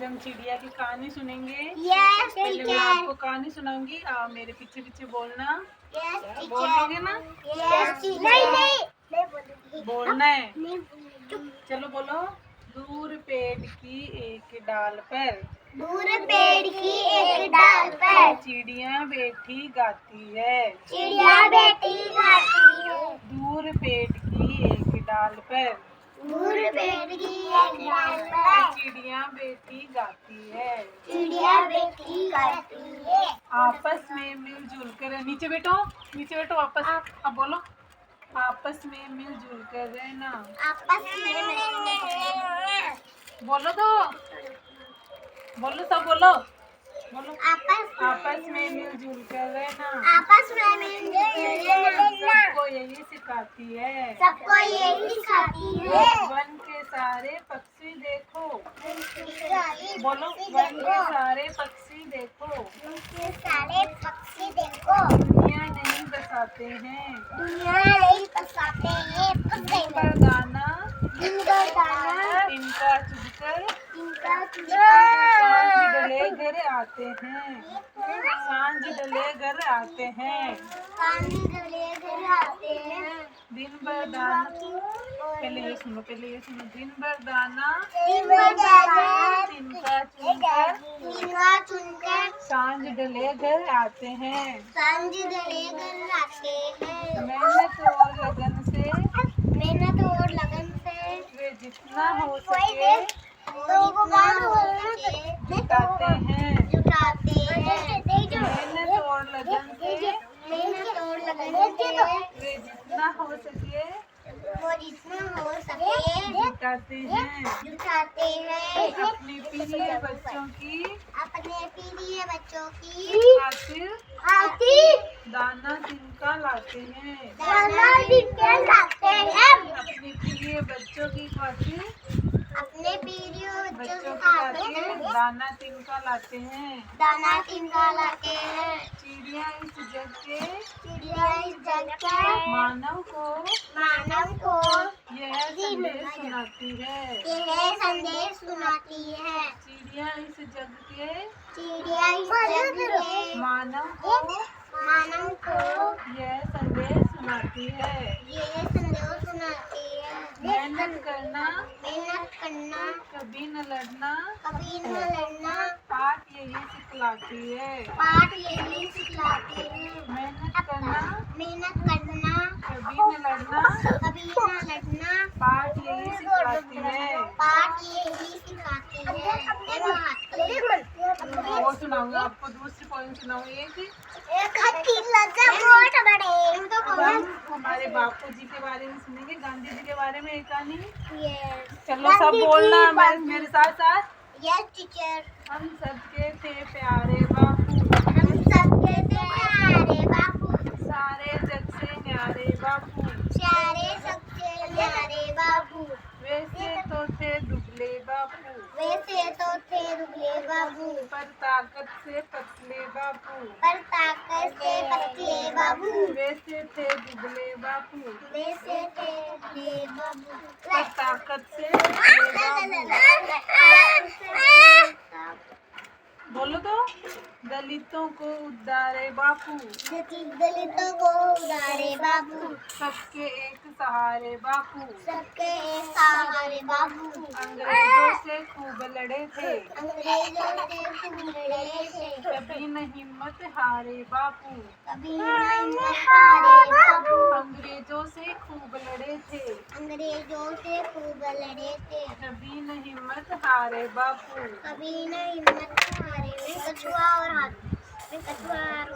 हम चिड़िया की कहानी सुनेंगे। यस पहले मैं आपको कहानी सुनाऊंगी, आप मेरे पीछे पीछे बोलना। बोलोगे ना? नहीं बोलना है। चलो बोलो। दूर पेड़ की एक डाल पर, दूर पेड़ की एक डाल पर चिड़िया बैठी गाती है। चिड़िया बैठी गाती है। दूर पेड़ की एक डाल पर, दूर पेड़ की एक डाल पर चिड़िया बैठी गाती है। चिड़िया बैठी गाती है। आपस में मिलजुल कर, नीचे बैठो आपस। अब बोलो, आपस में मिलजुल कर रहना। आपस में बोलो तो, बोलो सब बोलो। बोलो, आपस में मिलजुल कर रहना। आपस में मिलजुल कर रहना। सबको यही सिखाती है। सबको यही सिखाती है। वन के सारे पक्षी देखो। बोलो, वन के सारे पक्षी देखो। सारे पक्षी देखो। दुनिया नहीं बसाते हैं। दुनिया नहीं बसाते हैं। दिन पर दाना इनका दाना इनका चुगकर इनका सांझ डले घर आते हैं। सांझ डले घर आते हैं। पानी डले घर आते हैं। दिन भर दाना, पहले ये सुनो। दिन भर दाना इनका दाना इनका चुगकर इनका चुनकर सांझ डले घर आते हैं। सांझ डले घर आते हैं। मेहनत और लगन से मेहनत और लगन से वे जितना हो सके जुटाते हैं। मेहनत और लगन से मेहनत और लगन से वे जितना हो सके वो जितना हो सके जुटाते हैं। जुटाते हैं। अपने प्रिय बच्चों की अपने प्रिय बच्चों की खातिर दाना तिनका लाते हैं। दाना तिनका लाते हैं। अपने प्रिय बच्चों की खातिर अपने प्रिय बच्चों बच्चों की की खातिर खातिर दाना तिनका लाते हैं। दाना तिनका लाते हैं। चिड़िया इस जग के चिड़िया इस जग के मानव को यह संदेश सुनाती है। यह संदेश सुनाती है। चिड़िया इस जग के चिड़िया इस जग के मानव को यह संदेश सुनाती है। यह संदेश सुनाती है। मेहनत करना कभी न लड़ना पाठ यही सिखलाती है। यही सिखलाती है। मेहनत करना कभी न लड़ना पाठ यही सिखलाती है। पाठ यही सिखाती है। वो सुनाऊंगी आपको, दूसरी पोइम सुनाऊंगी। अब हम हमारे बापू जी के बारे में सुनेंगे, गांधी जी के बारे में एक कहानी। चलो सब बोलना मेरे साथ साथ। Yes teacher. हम सबके थे प्यारे बापू, हम सबके थे प्यारे बापू, सारे जग से न्यारे बापू। सारे सबसे न्यारे बाबू। वैसे तो थे दुबले बापू, वैसे तो थे दुबले बाबू, पर ताकत से पतले बापू। पर ताकत से पतले बाबू। वैसे थे दुबले बापू, वैसे थे दुबले बाबू, पर ताकत से पतले बापू। बोलो तो, दलितों को उद्धारे बापू, दलितों को उधारे बाबू, सबके एक सहारे बापू। सबके एक सहारे बाबू। अंग्रेजों से खूब लड़े थे, अंग्रेजों से खूब लड़े थे, कभी न हिम्मत हारे बापू। कभी न हारे बाबू। अंग्रेजों से खूब लड़े थे, अंग्रेजों से खूब लड़े थे, कभी न हिम्मत हारे बापू। कभी न हिम्मत हारे। मैं कछुआ और हाथी, मैं कछुआ और